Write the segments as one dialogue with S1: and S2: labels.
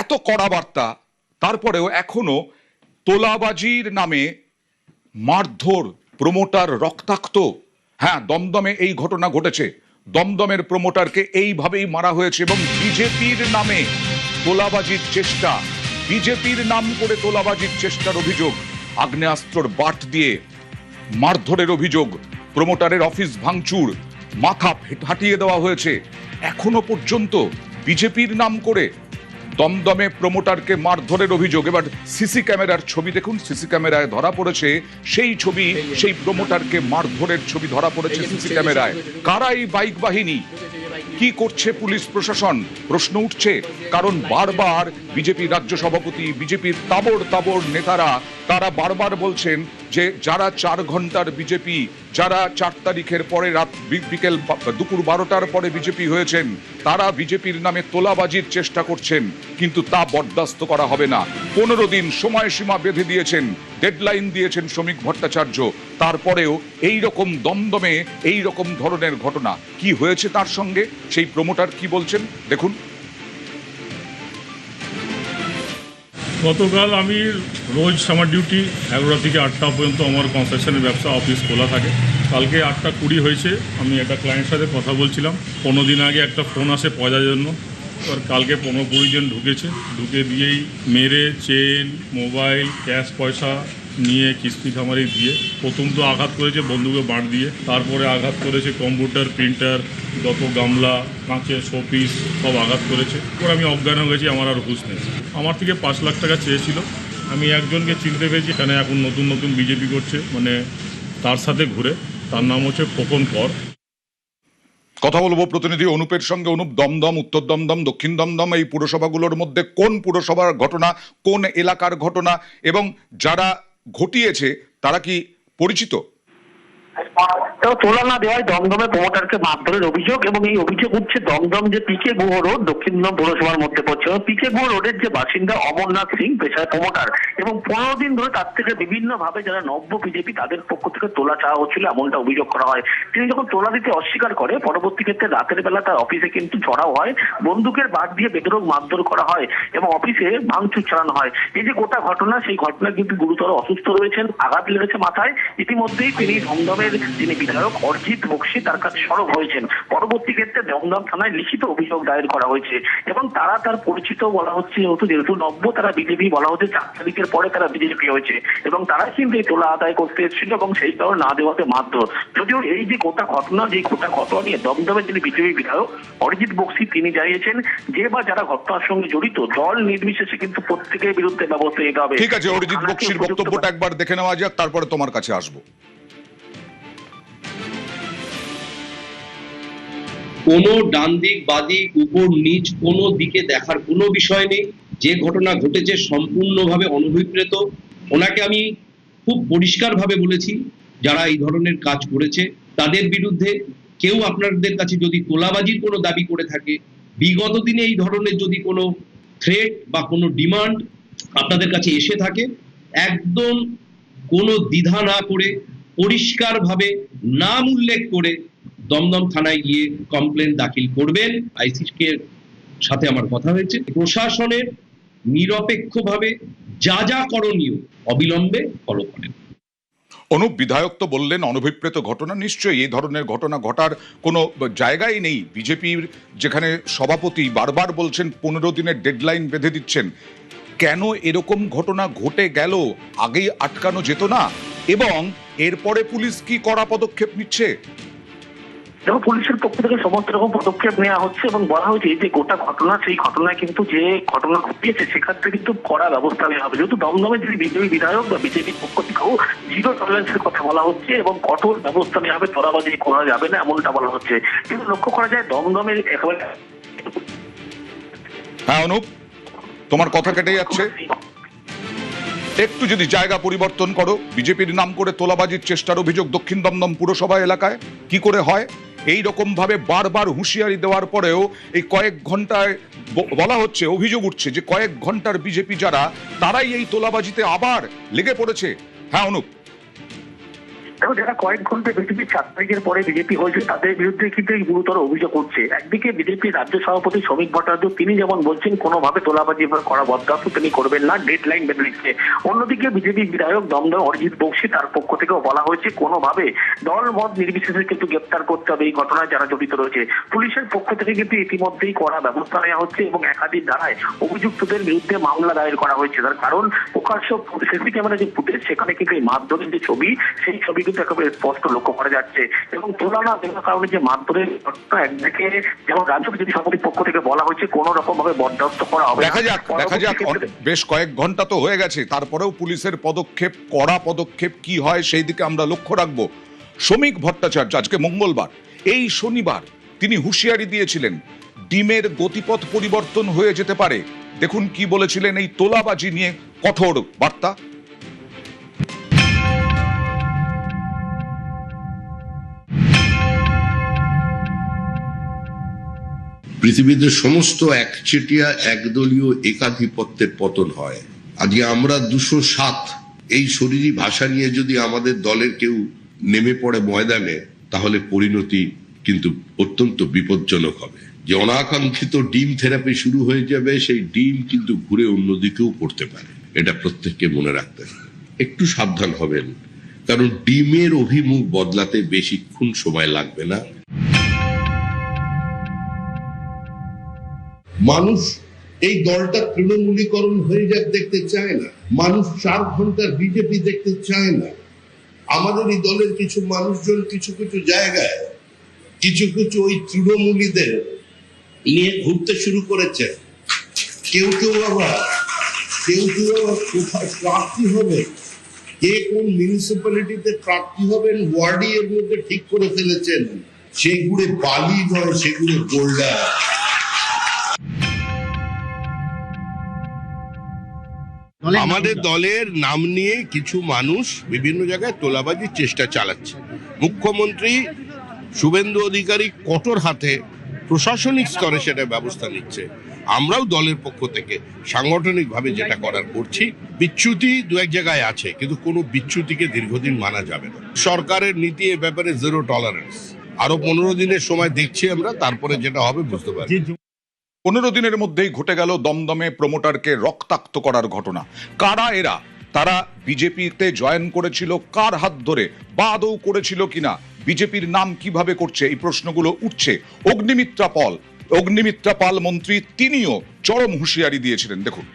S1: এত কড়া বার্তা, তারপরেও এখনো তোলাবাজির নামে মারধর, প্রমোটার রক্তাক্ত। হ্যাঁ, দমদমে এই ঘটনা ঘটেছে। দমদমের প্রমোটারকে এইভাবেই মারা হয়েছে এবং বিজেপির নামে তোলাবাজির চেষ্টা, বিজেপির নাম করে তোলাবাজির চেষ্টার অভিযোগ, আগ্নেয়াস্ত্রর বাট দিয়ে মারধরের অভিযোগ, প্রমোটারের অফিস ভাঙচুর, মাথা ফাটিয়ে দেওয়া হয়েছে। এখনো পর্যন্ত বিজেপির নাম করে দমদমে প্রমোটারকে মারধরের অভিযোগ। এবার সিসি ক্যামেরার ছবি দেখুন, সিসি ক্যামেরায় ধরা পড়েছে সেই ছবি, সেই প্রমোটারকে মারধরের ছবি ধরা পড়েছে সিসি ক্যামেরায়। কারা এই বাইক বাহিনী? কি করছে পুলিশ প্রশাসন? প্রশ্ন উঠছে, কারণ বারবার বিজেপি রাজ্য সভাপতি, বিজেপির তাবড় তাবড় নেতারা তারা বারবার বলছেন যে যারা 4 ঘন্টার বিজেপি, যারা 4 তারিখের পরে রাত বিকেল দুপুর 12টার পরে বিজেপি হয়েছেন, তারা বিজেপির নামে তোলাবাজির চেষ্টা করছেন, কিন্তু তা বরদাস্ত করা হবে না। 15 দিন সময়সীমা বেঁধে দিয়েছেন, ডেডলাইন দিয়েছেন শ্রমিক ভট্টাচার্য। তারপরেও এই রকম দমদমে এই রকম ধরনের ঘটনা কি হয়েছে তার সঙ্গে, সেই প্রমোটার কি বলছেন দেখুন।
S2: গতকাল আমি রোজ আমার ডিউটি 11টা থেকে 8টা পর্যন্ত আমার কনস্ট্রাকশনের ব্যবসা অফিস খোলা থাকে। কালকে 8:20 হয়েছে, আমি একটা ক্লায়েন্টের সাথে কথা বলছিলাম। 15 দিন আগে একটা ফোন আসে পয়সার জন্য। আর কালকে 15-20 জন ঢুকেছে, ঢুকে দিয়েই মেরে চেন, মোবাইল, ক্যাশ পয়সা নিয়ে কিস্তি খামারি দিয়ে প্রথম তো আঘাত করেছে বন্দুকে বাঁট দিয়ে, তারপরে আঘাত করেছে কম্পিউটার, প্রিন্টার, যত গামলা, কাঁচের শোপিস সব আঘাত করেছে। এরপর আমি অজ্ঞান হয়ে গেছি, আমার আর হুঁশ নেই। আমার থেকে 5 লাখ টাকা চেয়েছিল। আমি একজনকে চিনতে পেরেছি, এখানে এখন নতুন নতুন বিজেপি করছে, মানে তার সাথে ঘুরে। তার নাম হচ্ছে খোকন কর।
S1: কথা বলবো প্রতিনিধি অনুপের সঙ্গে। অনুপ, দমদম, উত্তর দমদম, দক্ষিণ দমদম, এই পুরসভাগুলোর মধ্যে কোন পুরসভার ঘটনা, কোন এলাকার ঘটনা, এবং যারা ঘটিয়েছে তারা কি পরিচিত?
S3: তোলা না দেওয়ায় দমদমে প্রমোটারকে মারধরের অভিযোগ, এবং এই অভিযোগ উঠছে দমদম যে পিকে গুহ রোড দক্ষিণ দমদম পৌরসভার মধ্যে পড়ছে। পিকে গুহ রোডের যে বাসিন্দা অমরনাথ সিং পেশায় প্রমোটার, এবং 15 দিন ধরে তার থেকে বিভিন্ন ভাবে যারা নব্য বিজেপি তাদের পক্ষ থেকে তোলা চাওয়া হচ্ছিল, এমনটা অভিযোগ করা হয়। তিনি যখন তোলা দিতে অস্বীকার করে, পরবর্তী ক্ষেত্রে রাতের বেলা তার অফিসে কিন্তু চড়াও হয়, বন্দুকের বাট দিয়ে বেধড়ক মারধর করা হয় এবং অফিসে ভাঙচুর চালানো হয়। এই যে গোটা ঘটনা, সেই ঘটনায় কিন্তু গুরুতর অসুস্থ রয়েছেন, আঘাত লেগেছে মাথায়। ইতিমধ্যেই তিনি দমদমের যিনি বিধায়ক অরিজিৎ বক্সি তার কাছে সরব হয়েছেন। পরবর্তী ক্ষেত্রে দমদম থানায় লিখিত অভিযোগ দায়ের করা হয়েছে এবং তারা তার পরিচিত বলা হচ্ছে, যেহেতু নব্য তারা বিজেপি বলা হচ্ছে, 4 তারিখের পরে তারা বিজেপি হয়েছে এবং তারা কিন্তু এই তোলা আদায় করতে এসেছিল এবং সেই কারণে না দেওয়াতে মারধর। যদিও এই যে গোটা ঘটনা, যে গোটা ঘটনা নিয়ে দমদমের যিনি বিজেপি বিধায়ক অরিজিৎ বক্সি তিনি জানিয়েছেন যে বা যারা ঘটনার সঙ্গে জড়িত দল নির্বিশেষে কিন্তু প্রত্যেকের বিরুদ্ধে ব্যবস্থা নিতে হবে।
S1: ঠিক আছে, অরিজিৎ বক্সির বক্তব্যটা একবার দেখে নেওয়া যাক, তারপরে তোমার কাছে আসবো।
S4: কোনো ডান দিক বাদিক উপর নিচ কোনো দিকে দেখার কোনো বিষয় নেই। যে ঘটনা ঘটেছে সম্পূর্ণভাবে অনভিপ্রেত। ওনাকে আমি খুব পরিষ্কারভাবে বলেছি, যারা এই ধরনের কাজ করেছে তাদের বিরুদ্ধে কেউ আপনাদের কাছে যদি তোলাবাজির কোনো দাবি করে থাকে, বিগত দিনে এই ধরনের যদি কোনো থ্রেট বা কোনো ডিমান্ড আপনাদের কাছে এসে থাকে, একদম কোনো দ্বিধা না করে পরিষ্কারভাবে নাম উল্লেখ করে দমদম থানায় গিয়ে কমপ্লেন দাখিল করবেন। আইসিকে সাথে আমার কথা হয়েছে, প্রশাসনের নিরপেক্ষভাবে যা যা করণীয় অবিলম্বে ফলো করেন।
S1: অনুপ, বিধায়ক তো বললেন অনভিপ্রেত ঘটনা, নিশ্চয়ই এই ধরনের ঘটনা ঘটার কোনো জায়গাই নেই। বিজেপির যেখানে সভাপতি বারবার বলছেন 15 দিনের ডেডলাইন বেঁধে দিচ্ছেন, কেন এরকম ঘটনা ঘটে গেল? আগেই আটকানো যেত না? এবং এরপরে পুলিশ কি কড়া পদক্ষেপ নিচ্ছে?
S3: এবং পুলিশের পক্ষ থেকে সমস্ত রকম পদক্ষেপ নেওয়া হচ্ছে এবং বলা হয়েছে যে গোটা ঘটনা, সেই ঘটনায় কিন্তু যে ঘটনা ঘটিয়েছে সেক্ষেত্রে কিন্তু কড়া ব্যবস্থা নেওয়া হবে। যেহেতু দমদমের যে বিজেপি বিধায়ক বা বিজেপির পক্ষ থেকেও 0 টলারেন্সের কথা বলা হচ্ছে এবং কঠোর ব্যবস্থা নেওয়া হবে, তোলাবাজি করা যাবে না এমনটা বলা হচ্ছে। কিন্তু লক্ষ্য করা যায় দমদমের একেবারে।
S1: হ্যাঁ অনুপ, তোমার কথা কেটে যাচ্ছে, একটু যদি জায়গা পরিবর্তন করো। বিজেপির নাম করে তোলাবাজির চেষ্টার অভিযোগ দক্ষিণ দমদম পুরসভা এলাকায় কি করে হয়? এই রকম ভাবে বারবার হুঁশিয়ারি দেওয়ার পরেও এই কয়েক ঘন্টায় বলা হচ্ছে, অভিযোগ উঠছে যে কয়েক ঘন্টার বিজেপি যারা, তারাই এই তোলাবাজিতে আবার লেগে পড়েছে। হ্যাঁ অনুপ।
S3: এবং যারা কয়েক ঘন্টা বিজেপি 4 তারিখের পরে বিজেপি হয়েছে তাদের বিরুদ্ধে কিন্তু এই গুরুতর অভিযোগ উঠছে। একদিকে বিজেপির রাজ্য সভাপতি শ্রমিক ভট্টাচার্য তিনি যেমন বলছেন কোনোভাবে তোলাবাজি করা বরদাস্ত তিনি করবেন না, ডেডলাইন বেঁধে দিচ্ছে। অন্যদিকে বিজেপি বিধায়ক দমদম অরিজিৎ বক্সি তার পক্ষ থেকেও বলা হয়েছে কোনোভাবে দল মত নির্বিশেষে কিন্তু গ্রেপ্তার করতে হবে এই ঘটনায় যারা জড়িত রয়েছে। পুলিশের পক্ষ থেকে কিন্তু ইতিমধ্যেই কড়া ব্যবস্থা নেওয়া হচ্ছে এবং একাধিক ধারায় অভিযুক্তদের বিরুদ্ধে মামলা দায়ের করা হয়েছে। তার কারণ প্রকাশ্য সিসি ক্যামেরা যে ফুটেজ সেখানে কিন্তু এই মারধরের যে ছবি সেই ছবি কিন্তু একেবারে স্পষ্ট লক্ষ্য করা যাচ্ছে এবং তোলা না দেওয়ার কারণে যে মারধরের ঘটনা একদিকে যেমন রাজ্য বিজেপি সভাপতির পক্ষ থেকে বলা হয়েছে কোনো রকম ভাবে বরদাস্ত করা হবে।
S1: দেখা যাক বেশ কয়েক ঘন্টা তো হয়ে গেছে, তারপরেও পুলিশের পদক্ষেপ, কড়া পদক্ষেপ কি হয় সেই দিকে আমরা লক্ষ্য রাখবো। শ্রমিক ভট্টাচার্য আজকে মঙ্গলবার, এই শনিবার তিনি হুঁশিয়ারি দিয়েছিলেন ডিমের গতিপথ পরিবর্তন হয়ে যেতে পারে। দেখুন কি বলেছিলেন এই তোলাবাজি নিয়ে কঠোর বার্তা।
S5: পৃথিবীতে সমস্ত একচেটিয়া একদলীয় একাধিপত্যের পতন হয়। আজকে আমরা 207 এই শরীরী ভাষা নিয়ে যদি আমাদের দলের কেউ নেমে পড়ে ময়দানে, তাহলে পরিণতি কিন্তু অত্যন্ত বিপজ্জনক হবে। যে অনাকাঙ্ক্ষিত ডিম থেরাপি শুরু হয়ে যাবে, সেই ডিম কিন্তু ঘুরে অন্যদিকেও পড়তে পারে। এটা প্রত্যেককে মনে রাখতে হবে, একটু সাবধান হবেন, কারণ ডিমের অভিমুখ বদলাতে বেশিক্ষণ সময় লাগবে না। মানুষ এই দলটা তৃণমূলীকরণ হয়ে যাক দেখতে চায় না, মানুষ 4 ঘন্টার বিজেপি দেখতে চায় না। আমাদের এই দলের কিছু মানুষজন কিছু কিছু জায়গায় কিছু ওই তৃণমূলীদের নিয়ে ঘুরতে শুরু করেছে। কেউ আবার কোথায় প্রার্থী হবে, কে কোন মিউনিসিপ্যালিটিতে প্রার্থী হবেন ওয়ার্ডই এর মধ্যে ঠিক করে ফেলেছেন। সেগুলো বালি নয়, সেগুলো গোল্ডার। আমাদের দলের নাম নিয়ে কিছু মানুষ বিভিন্ন জায়গায় তোলাবাজির চেষ্টা চালাচ্ছে। মুখ্যমন্ত্রী শুভেন্দু অধিকারী কঠোর হাতে প্রশাসনিক স্তরে সেটা ব্যবস্থা নিচ্ছে। আমরাও দলের পক্ষ থেকে সাংগঠনিকভাবে যেটা করার করছি। বিচ্যুতি 2-1 জায়গায় আছে, কিন্তু কোনো বিচ্যুতিকে দীর্ঘদিন মানা যাবে না। সরকারের নীতি এ ব্যাপারে 0 টলারেন্স। আরো 15 দিনের সময় দেখছি আমরা, তারপরে যেটা হবে বুঝতে পারছি।
S1: 15 দিনের মধ্যেই ঘটে গেল দমদমে প্রমোটারকে রক্তাক্ত করার ঘটনা। কারা এরা? তারা বিজেপিতে জয়েন করেছিল কার হাত ধরে, বা আদৌ করেছিল কিনা, বিজেপির নাম কিভাবে করছে, এই প্রশ্নগুলো উঠছে। অগ্নিমিত্রা পাল মন্ত্রী তিনিও চরম হুঁশিয়ারি দিয়েছিলেন। দেখুন,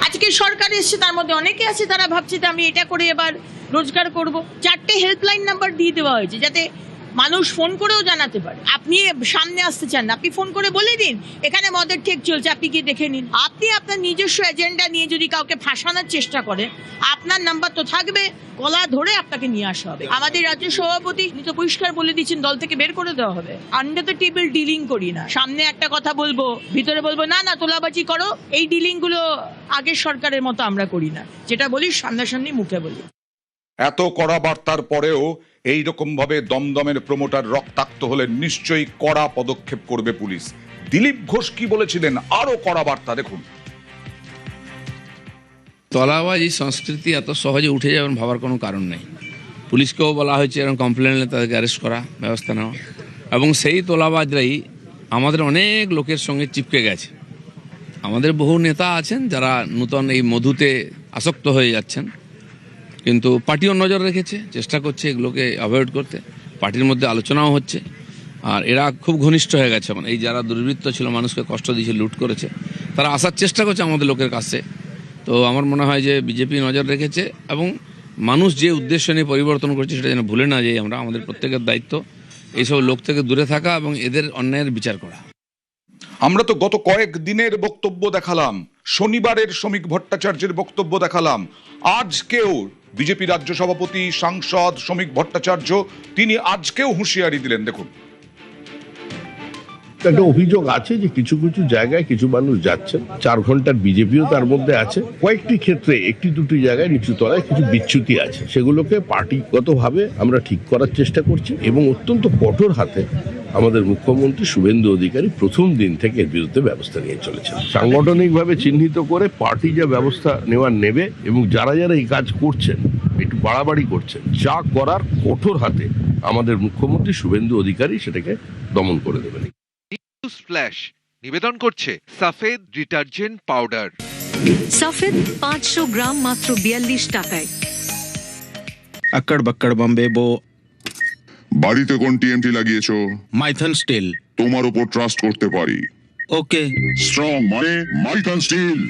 S6: আজকে সরকার এসছে, তার মধ্যে অনেকে আছে তারা ভাবছে যে আমি এটা করে এবার রোজগার করব। 4টে হেল্পলাইন নাম্বার দিয়ে দেওয়া হয়েছে যাতে মানুষ ফোন করেও জানাতে পারে। আপনি সামনে আসতে চান না, আপনি ফোন করে বলে দিন এখানে মদের ঠেক চলছে, আপনি কি দেখে নিন। আপনি আপনার নিজস্ব এজেন্ডা নিয়ে যদি কাউকে ফাঁসানোর চেষ্টা করেন, আপনার নাম্বার তো থাকবে, গলা ধরে আপনাকে নিয়ে আসা হবে। আমাদের রাজ্য সভাপতি তো পরিষ্কার বলে দিচ্ছেন দল থেকে বের করে দেওয়া হবে। আন্ডার দ্য টেবিল ডিলিং করি না, সামনে একটা কথা বলবো, ভিতরে বলবো না তোলাবাজি করো। এই ডিলিং গুলো আগের সরকারের মতো আমরা করি না, যেটা বলি সামনাসামনি মুখে বলি।
S1: এত কড়া বার্তার পরেও এই রকম ভাবে দমদমের প্রমোটার রক্তাক্ত হলে নিশ্চয়ই কড়া পদক্ষেপ করবে পুলিশ। দিলীপ ঘোষ কি বলেছিলেন, আরো কড়া বার্তা দেখুন।
S7: তলাবাজি সংস্কৃতি এত সহজে উঠে যাবেন ভাবার কোনো কারণ নেই। পুলিশকেও বলা হয়েছে এরকম কমপ্লেন এলে তাদেরকে অ্যারেস্ট করা, ব্যবস্থা নেওয়া। এবং সেই তোলাবাজরাই আমাদের অনেক লোকের সঙ্গে চিপকে গেছে। আমাদের বহু নেতা আছেন যারা নূতন এই মধুতে আসক্ত হয়ে যাচ্ছেন, কিন্তু পার্টিও নজর রেখেছে, চেষ্টা করছে এগুলোকে অ্যাভয়েড করতে। পার্টির মধ্যে আলোচনাও হচ্ছে, আর এরা খুব ঘনিষ্ঠ হয়ে গেছে। মানে এই যারা দুর্বৃত্ত ছিল, মানুষকে কষ্ট দিয়েছে, লুট করেছে, তারা আসার চেষ্টা করছে আমাদের লোকের কাছে। তো আমার মনে হয় যে বিজেপি নজর রেখেছে এবং মানুষ যে উদ্দেশ্য নিয়ে পরিবর্তন করছে সেটা যেন ভুলে না যাই আমরা। আমাদের প্রত্যেকের দায়িত্ব এইসব লোক থেকে দূরে থাকা এবং এদের অন্যায়ের বিচার করা।
S1: আমরা তো গত কয়েক দিনের বক্তব্য দেখালাম, শনিবারের শ্রমিক ভট্টাচার্যের বক্তব্য দেখালাম, আজকেও বিজেপি রাজ্য সভাপতি সাংসদ শ্রমিক ভট্টাচার্য তিনি আজকেও হুঁশিয়ারি দিলেন। দেখুন,
S8: একটা অভিযোগ আছে যে কিছু কিছু জায়গায় কিছু মানুষ যাচ্ছেন, 4 ঘন্টার বিজেপিও তার মধ্যে আছে। কয়েকটি ক্ষেত্রে 1-2টি জায়গায় নিচু তলায় কিছু বিচ্যুতি আছে, সেগুলোকে পার্টিগতভাবে আমরা ঠিক করার চেষ্টা করছি এবং অত্যন্ত কঠোর হাতে আমাদের মুখ্যমন্ত্রী শুভেন্দু অধিকারী প্রথম দিন থেকে এর বিরুদ্ধে ব্যবস্থা নিয়ে চলেছেন। সাংগঠনিকভাবে চিহ্নিত করে পার্টি যা ব্যবস্থা নেবে এবং যারা এই কাজ করছেন একটু একটু বাড়াবাড়ি করছেন। যা করার কঠোর হাতে আমাদের মুখ্যমন্ত্রী শুভেন্দু অধিকারী সেটাকে দমন করে দেবেন।
S9: নিউজ ফ্ল্যাশ নিবেদন করছে সাফেদ ডিটারজেন্ট পাউডার।
S10: सफेद 500 ग्राम मात्र 42 টাকায়।
S11: अक्कड़ बक्कड़ बम्बे बो।
S12: বাড়িতে কোন টিএমটি লাগিয়েছো?
S11: माइथन स्टील।
S12: তোমার উপর ট্রাস্ট করতে পারি।
S11: ओके।
S12: স্ট্রং মানে মাইথন স্টিল।